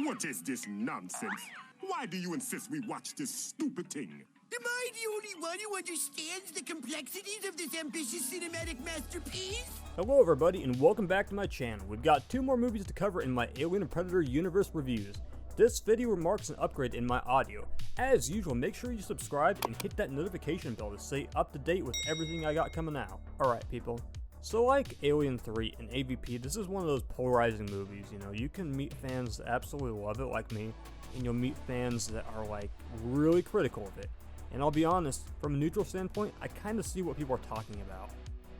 What is this nonsense? Why do you insist we watch this stupid thing? Am I the only one who understands the complexities of this ambitious cinematic masterpiece? Hello everybody and welcome back to my channel. We've got 2 more movies to cover in my Alien and Predator universe reviews. This video marks an upgrade in my audio. As usual, make sure you subscribe and hit that notification bell to stay up to date with everything I got coming out. Alright people, so like Alien 3 and AVP, this is one of those polarizing movies, you know. You can meet fans that absolutely love it like me, and you'll meet fans that are like really critical of it. And I'll be honest, from a neutral standpoint, I kind of see what people are talking about.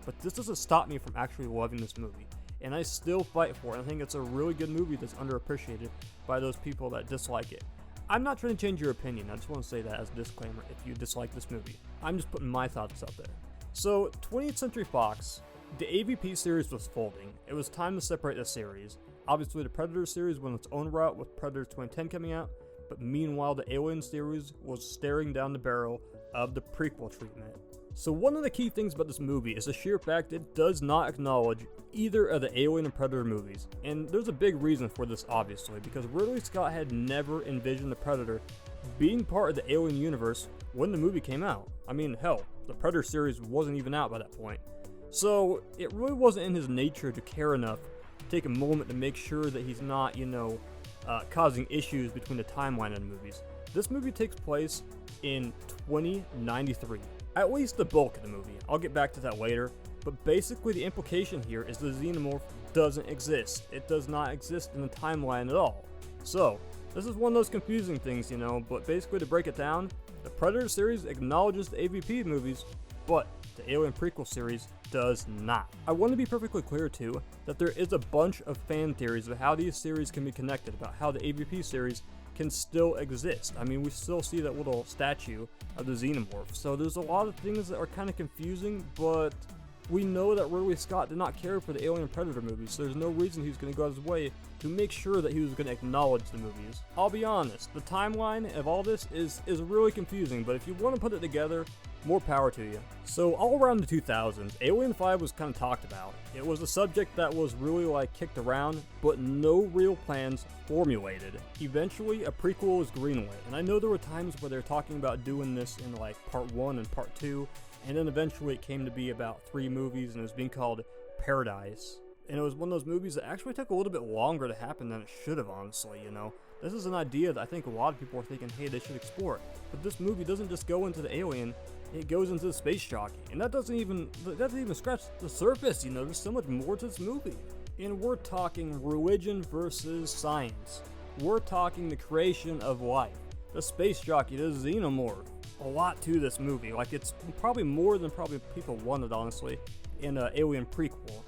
But this doesn't stop me from actually loving this movie. And I still fight for it. I think it's a really good movie that's underappreciated by those people that dislike it. I'm not trying to change your opinion, I just want to say that as a disclaimer if you dislike this movie. I'm just putting my thoughts out there. So, 20th Century Fox, the AVP series was folding. It was time to separate the series. Obviously the Predator series went its own route with Predator 2010 coming out, but meanwhile the Alien series was staring down the barrel of the prequel treatment. So one of the key things about this movie is the sheer fact it does not acknowledge either of the Alien and Predator movies. And there's a big reason for this obviously, because Ridley Scott had never envisioned the Predator being part of the Alien universe when the movie came out. I mean, hell, the Predator series wasn't even out by that point. So it really wasn't in his nature to care enough to take a moment to make sure that he's not, causing issues between the timeline of the movies. This movie takes place in 2093. At least the bulk of the movie. I'll get back to that later. But basically the implication here is the xenomorph doesn't exist. It does not exist in the timeline at all. So, this is one of those confusing things, but basically to break it down, the Predator series acknowledges the AVP movies, but the Alien prequel series does not. I want to be perfectly clear too, that there is a bunch of fan theories of how these series can be connected, about how the AVP series can still exist. I mean, we still see that little statue of the xenomorph, so there's a lot of things that are kind of confusing, but we know that Ridley Scott did not care for the Alien and Predator movies, so there's no reason he was going to go out of his way to make sure that he was going to acknowledge the movies. I'll be honest, the timeline of all this is really confusing, but if you want to put it together, more power to you. So all around the 2000s, Alien 5 was kind of talked about. It was a subject that was really kicked around, but no real plans formulated. Eventually, a prequel was greenlit, and I know there were times where they were talking about doing this in part 1 and part 2, and then eventually it came to be about 3 movies, and it was being called Paradise. And it was one of those movies that actually took a little bit longer to happen than it should have, honestly, This is an idea that I think a lot of people are thinking, hey, they should explore it. But this movie doesn't just go into the alien, it goes into the space jockey. And that doesn't even scratch the surface, there's so much more to this movie. And we're talking religion versus science. We're talking the creation of life. The space jockey, the xenomorph. A lot to this movie. It's probably more than people wanted, honestly, in an Alien prequel.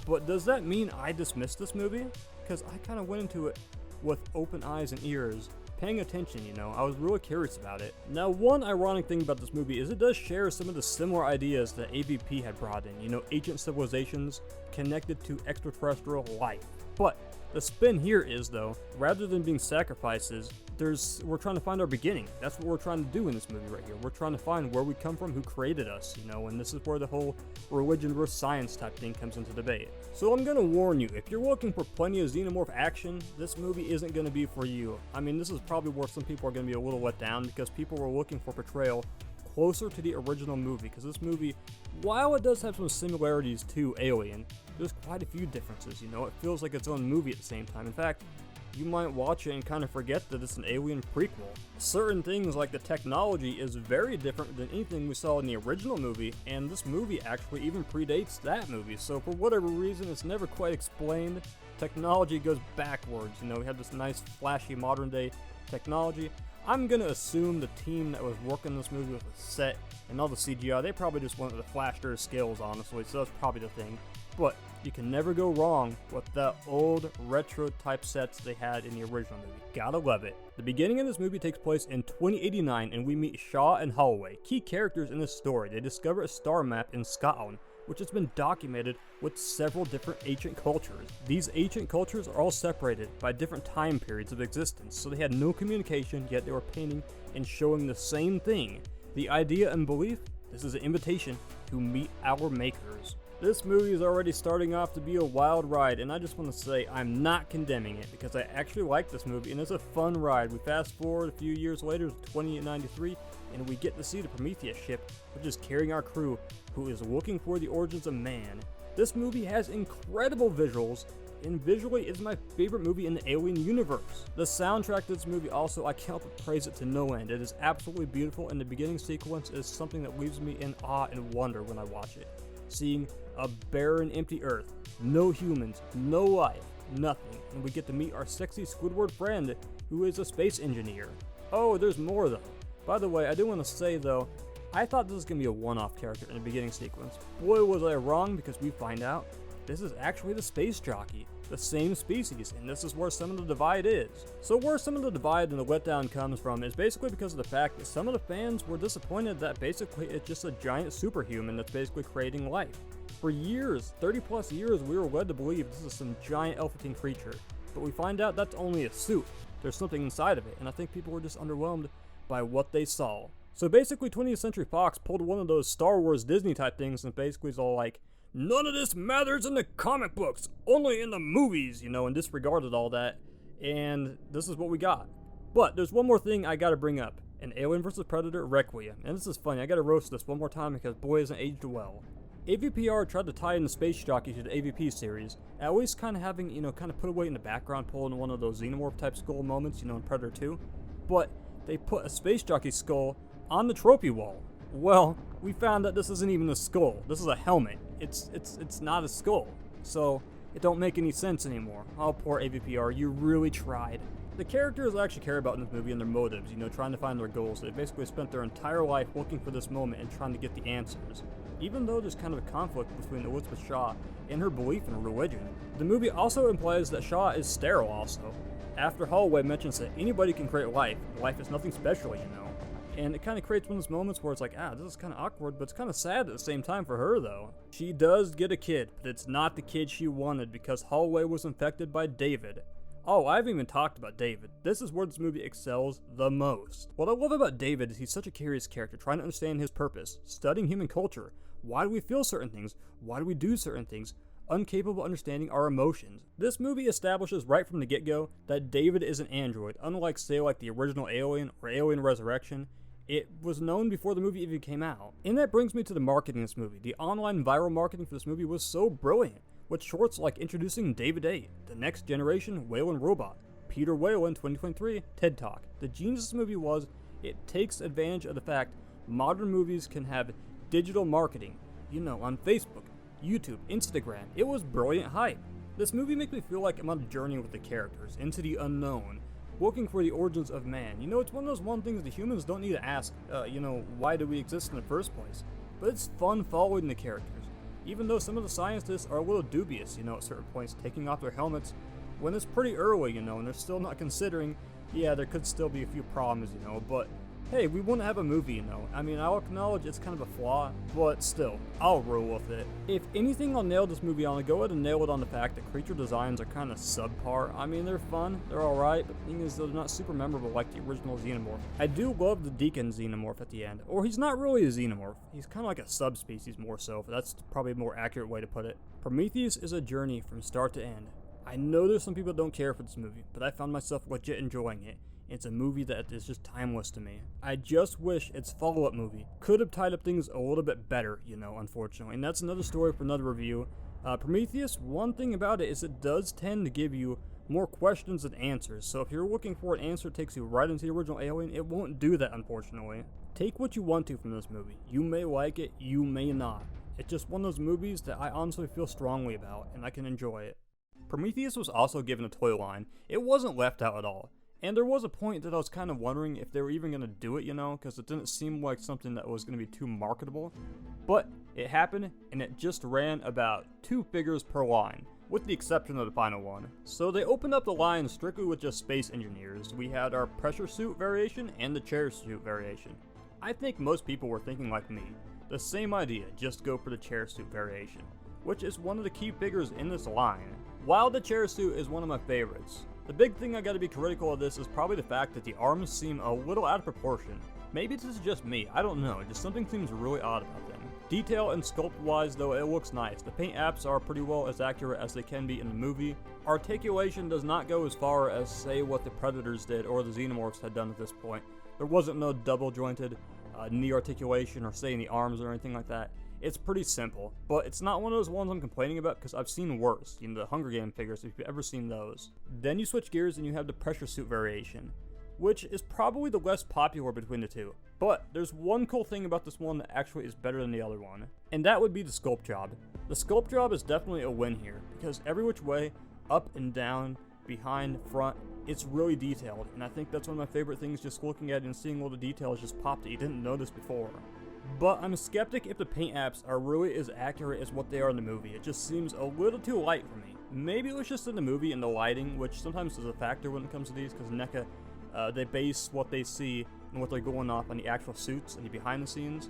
But does that mean I dismissed this movie? Because I kind of went into it with open eyes and ears, paying attention, I was really curious about it. Now, one ironic thing about this movie is it does share some of the similar ideas that AVP had brought in, ancient civilizations connected to extraterrestrial life. But the spin here is, though, rather than being sacrifices, we're trying to find our beginning. That's what we're trying to do in this movie right here. We're trying to find where we come from, who created us, and this is where the whole religion versus science type thing comes into debate. So I'm going to warn you, if you're looking for plenty of xenomorph action, this movie isn't going to be for you. I mean, this is probably where some people are going to be a little let down, because people were looking for portrayal closer to the original movie, because this movie, while it does have some similarities to Alien, there's quite a few differences, it feels like its own movie at the same time. In fact, you might watch it and kind of forget that it's an Alien prequel. Certain things like the technology is very different than anything we saw in the original movie, and this movie actually even predates that movie, so for whatever reason it's never quite explained. Technology goes backwards, we have this nice flashy modern day technology. I'm gonna assume the team that was working this movie with the set and all the CGI, they probably just wanted to flash their skills, honestly, so that's probably the thing. But you can never go wrong with the old retro type sets they had in the original movie. Gotta love it. The beginning of this movie takes place in 2089 and we meet Shaw and Holloway, key characters in this story. They discover a star map in Scotland, which has been documented with several different ancient cultures. These ancient cultures are all separated by different time periods of existence, so they had no communication, yet they were painting and showing the same thing. The idea and belief, this is an invitation to meet our makers. This movie is already starting off to be a wild ride, and I just want to say I'm not condemning it because I actually like this movie and it's a fun ride. We fast forward a few years later to 2893 and we get to see the Prometheus ship, which is carrying our crew who is looking for the origins of man. This movie has incredible visuals, and visually is my favorite movie in the Alien universe. The soundtrack to this movie also, I can't but praise it to no end. It is absolutely beautiful, and the beginning sequence is something that leaves me in awe and wonder when I watch it. Seeing a barren, empty Earth, no humans, no life, nothing, and we get to meet our sexy Squidward friend, who is a space engineer. Oh, there's more though. By the way, I do want to say though, I thought this was going to be a one-off character in the beginning sequence. Boy was I wrong, because we find out this is actually the space jockey, the same species, and this is where some of the divide is. So where some of the divide and the letdown comes from is basically because of the fact that some of the fans were disappointed that basically it's just a giant superhuman that's basically creating life. For years, 30 plus years, we were led to believe this is some giant elephantine creature, but we find out that's only a suit. There's something inside of it, and I think people were just underwhelmed by what they saw. So basically 20th Century Fox pulled one of those Star Wars Disney type things and basically is all like, none of this matters in the comic books, only in the movies, and disregarded all that, and this is what we got. But there's one more thing I gotta bring up, an Alien vs. Predator Requiem, and this is funny, I gotta roast this one more time because boy hasn't aged well. AVPR tried to tie in the Space Jockey to the AVP series, at least kind of having, kind of put away in the background, pulling one of those Xenomorph type skull moments, in Predator 2, but they put a Space Jockey skull on the trophy wall. Well, we found that this isn't even a skull, this is a helmet. It's not a skull, so it don't make any sense anymore. Oh, poor AVPR, you really tried. The characters I actually care about in this movie and their motives, trying to find their goals. They basically spent their entire life looking for this moment and trying to get the answers. Even though there's kind of a conflict between Elizabeth Shaw and her belief in religion. The movie also implies that Shaw is sterile also. After Holloway mentions that anybody can create life is nothing special, And it kind of creates one of those moments where it's like, this is kind of awkward, but it's kind of sad at the same time for her, though. She does get a kid, but it's not the kid she wanted because Holloway was infected by David. Oh, I haven't even talked about David. This is where this movie excels the most. What I love about David is he's such a curious character, trying to understand his purpose, studying human culture. Why do we feel certain things? Why do we do certain things? Incapable of understanding our emotions. This movie establishes right from the get-go that David is an android, unlike, say, like the original Alien or Alien Resurrection. It was known before the movie even came out. And that brings me to the marketing of this movie. The online viral marketing for this movie was so brilliant, with shorts like introducing David 8, the next generation Whalen robot, Peter Whalen 2023 TED Talk. The genius of this movie was it takes advantage of the fact modern movies can have digital marketing, on Facebook, YouTube, Instagram. It was brilliant hype. This movie makes me feel like I'm on a journey with the characters into the unknown, looking for the origins of man. It's one of those things the humans don't need to ask, why do we exist in the first place? But it's fun following the characters, even though some of the scientists are a little dubious, at certain points, taking off their helmets when it's pretty early, and they're still not considering, there could still be a few problems, but hey, we wouldn't have a movie, I'll acknowledge it's kind of a flaw, but still, I'll roll with it. If anything I'll nail this movie on, I'll go ahead and nail it on the fact that creature designs are kind of subpar. They're fun, they're alright, but the thing is they're not super memorable like the original Xenomorph. I do love the Deacon Xenomorph at the end, or he's not really a Xenomorph, he's kind of like a subspecies more so, but that's probably a more accurate way to put it. Prometheus is a journey from start to end. I know there's some people that don't care for this movie, but I found myself legit enjoying it. It's a movie that is just timeless to me. I just wish its follow-up movie could have tied up things a little bit better, unfortunately. And that's another story for another review. Prometheus, one thing about it is it does tend to give you more questions than answers. So if you're looking for an answer that takes you right into the original Alien, it won't do that, unfortunately. Take what you want to from this movie. You may like it, you may not. It's just one of those movies that I honestly feel strongly about, and I can enjoy it. Prometheus was also given a toy line. It wasn't left out at all. And there was a point that I was kind of wondering if they were even going to do it, because it didn't seem like something that was going to be too marketable. But it happened, and it just ran about 2 figures per line, with the exception of the final one. So they opened up the line strictly with just space engineers. We had our pressure suit variation and the chair suit variation. I think most people were thinking like me. The same idea, just go for the chair suit variation, which is one of the key figures in this line. While the chair suit is one of my favorites, the big thing I gotta be critical of this is probably the fact that the arms seem a little out of proportion. Maybe this is just me, I don't know, just something seems really odd about them. Detail and sculpt wise though, it looks nice. The paint apps are pretty well as accurate as they can be in the movie. Articulation does not go as far as say what the Predators did or the Xenomorphs had done at this point. There wasn't no double jointed knee articulation or say in the arms or anything like that. It's pretty simple, but it's not one of those ones I'm complaining about because I've seen worse. You know, the Hunger Game figures, if you've ever seen those. Then you switch gears and you have the pressure suit variation, which is probably the less popular between the two. But there's one cool thing about this one that actually is better than the other one, and that would be the Sculpt Job. The Sculpt Job is definitely a win here, because every which way, up and down, behind, front, it's really detailed, and I think that's one of my favorite things, just looking at it and seeing all the details just pop that you didn't notice before. But I'm a skeptic if the paint apps are really as accurate as what they are in the movie. It just seems a little too light for me. Maybe it was just in the movie and the lighting, which sometimes is a factor when it comes to these, because Neca, they base what they see and what they're going off on the actual suits and the behind the scenes.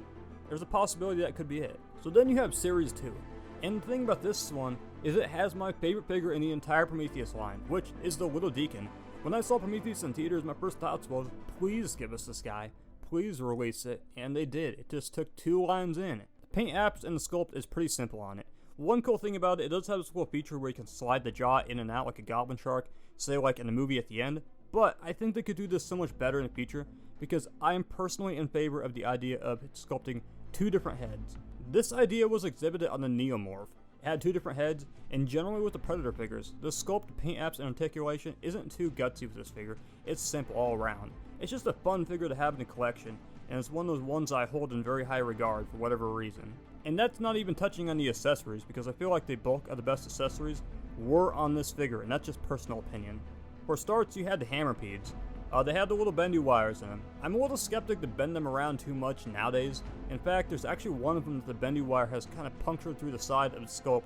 There's a possibility that could be it. So then you have Series 2. And the thing about this one is it has my favorite figure in the entire Prometheus line, which is the Little Deacon. When I saw Prometheus in theaters, my first thoughts was, please give us this guy. Please release it, and they did. It just took 2 lines in. The paint apps and the sculpt is pretty simple on it. One cool thing about it, it does have this cool feature where you can slide the jaw in and out like a goblin shark, say like in the movie at the end, but I think they could do this so much better in the future, because I am personally in favor of the idea of sculpting 2 different heads. This idea was exhibited on the Neomorph. It had 2 different heads, and generally with the Predator figures, the sculpt, paint apps, and articulation isn't too gutsy with this figure. It's simple all around. It's just a fun figure to have in the collection, and it's one of those ones I hold in very high regard for whatever reason. And that's not even touching on the accessories, because I feel like the bulk of the best accessories were on this figure, and that's just personal opinion. For starts, you had the hammer peds. They had the little bendy wires in them. I'm a little skeptic to bend them around too much nowadays. In fact, there's actually one of them that the bendy wire has kind of punctured through the side of the sculpt,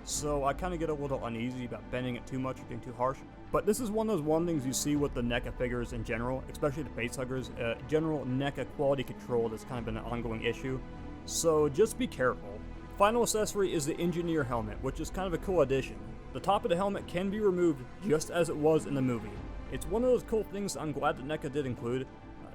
so I kind of get a little uneasy about bending it too much or getting too harsh. But this is one of those things you see with the Neca figures in general, especially the facehuggers. General Neca quality control has kind of been an ongoing issue, so just be careful. Final accessory is the engineer helmet, which is kind of a cool addition. The top of the helmet can be removed just as it was in the movie. It's one of those cool things I'm glad that Neca did include.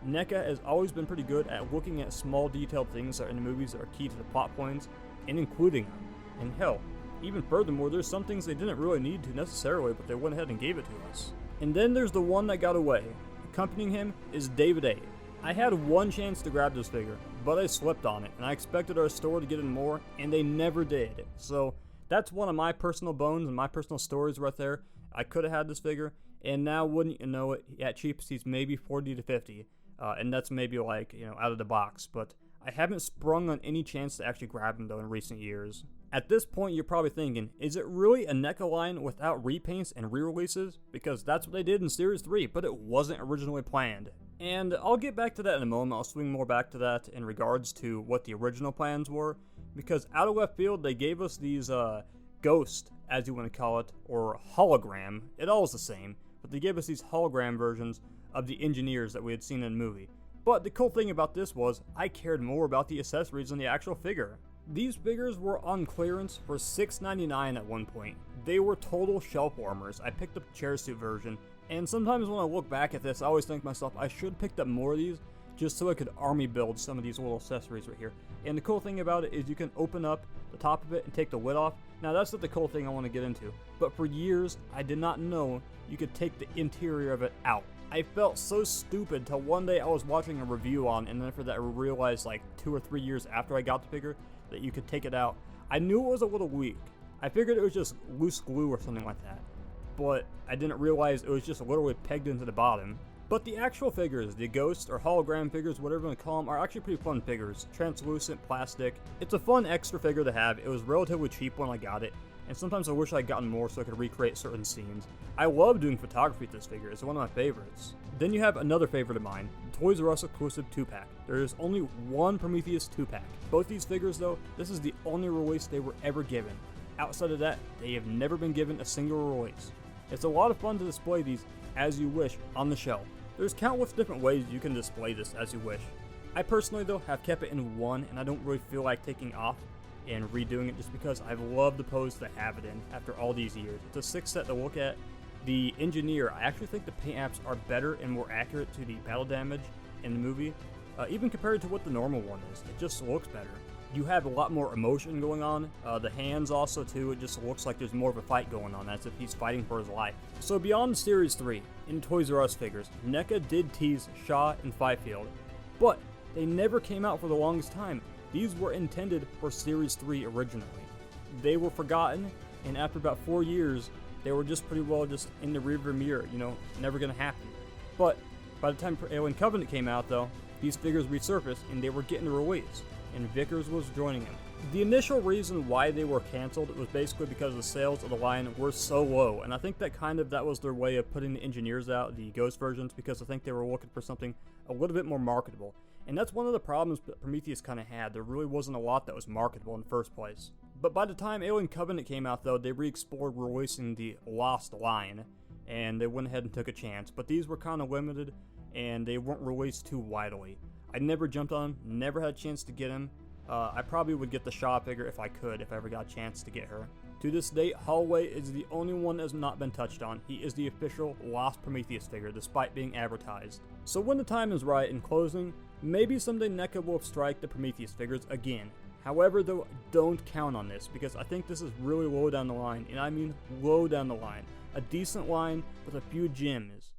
Neca has always been pretty good at looking at small detailed things that are in the movies that are key to the plot points and including them. And hell, even furthermore, there's some things they didn't really need to necessarily, but they went ahead and gave it to us. And then there's the one that got away. Accompanying him is David A. I had one chance to grab this figure, but I slipped on it, and I expected our store to get in more, and they never did. So that's one of my personal bones and my personal stories right there. I could have had this figure, and now wouldn't you know it, at cheapest he's maybe 40 to 50, and that's maybe like, you know, out of the box, but I haven't sprung on any chance to actually grab him though in recent years. At this point, you're probably thinking, is it really a Neca line without repaints and re-releases? Because that's what they did in Series 3, but it wasn't originally planned. And I'll get back to that in a moment. I'll swing more back to that in regards to what the original plans were. Because out of left field, they gave us these ghost, as you want to call it, or hologram. It all is the same, but they gave us these hologram versions of the engineers that we had seen in the movie. But the cool thing about this was, I cared more about the accessories than the actual figure. These figures were on clearance for $6.99 at one point. They were total shelf warmers. I picked up the chair suit version, and sometimes when I look back at this, I always think to myself, I should have picked up more of these just so I could army build some of these little accessories right here. And the cool thing about it is you can open up the top of it and take the lid off. Now that's not the cool thing I want to get into, but for years I did not know you could take the interior of it out. I felt so stupid till one day I was watching a review on, and then for that I realized like 2 or 3 years after I got the figure that you could take it out. I knew it was a little weak. I figured it was just loose glue or something like that, but I didn't realize it was just literally pegged into the bottom. But the actual figures, the ghost or hologram figures, whatever you want to call them, are actually pretty fun figures. Translucent, plastic. It's a fun extra figure to have. It was relatively cheap when I got it, and sometimes I wish I'd gotten more so I could recreate certain scenes. I love doing photography with this figure. It's one of my favorites. Then you have another favorite of mine, the Toys R Us exclusive 2-pack. There is only one Prometheus 2-pack. Both these figures though, this is the only release they were ever given. Outside of that, they have never been given a single release. It's a lot of fun to display these as you wish on the shelf. There's countless different ways you can display this as you wish. I personally though have kept it in one, and I don't really feel like taking off and redoing it just because I've loved the pose that I have it in after all these years. It's a 6 set to look at. The engineer, I actually think the paint apps are better and more accurate to the battle damage in the movie, even compared to what the normal one is. It just looks better. you have a lot more emotion going on. The hands also too, it just looks like there's more of a fight going on, as if he's fighting for his life. So beyond Series 3, in Toys R Us figures, Neca did tease Shaw and Fifield, but they never came out for the longest time. These were intended for Series 3 originally. They were forgotten, and after about 4 years, they were just pretty well just in the rearview mirror, you know, never gonna happen. But by the time Alien Covenant came out though, these figures resurfaced and they were getting a release, and Vickers was joining them. The initial reason why they were canceled was basically because the sales of the line were so low, and I think that was their way of putting the engineers out, the Ghost versions, because I think they were looking for something a little bit more marketable. And that's one of the problems that Prometheus kind of had. There really wasn't a lot that was marketable in the first place. But by the time Alien Covenant came out though, they re-explored releasing the Lost line, and they went ahead and took a chance. But these were kind of limited, and they weren't released too widely. I never jumped on them, never had a chance to get them. I probably would get the Shaw figure if I could, if I ever got a chance to get her. To this date, Holloway is the only one that has not been touched on. He is the official Lost Prometheus figure, despite being advertised. So when the time is right, in closing, maybe someday Neca will strike the Prometheus figures again. However, though, don't count on this, because I think this is really low down the line, and I mean low down the line. A decent line with a few gems.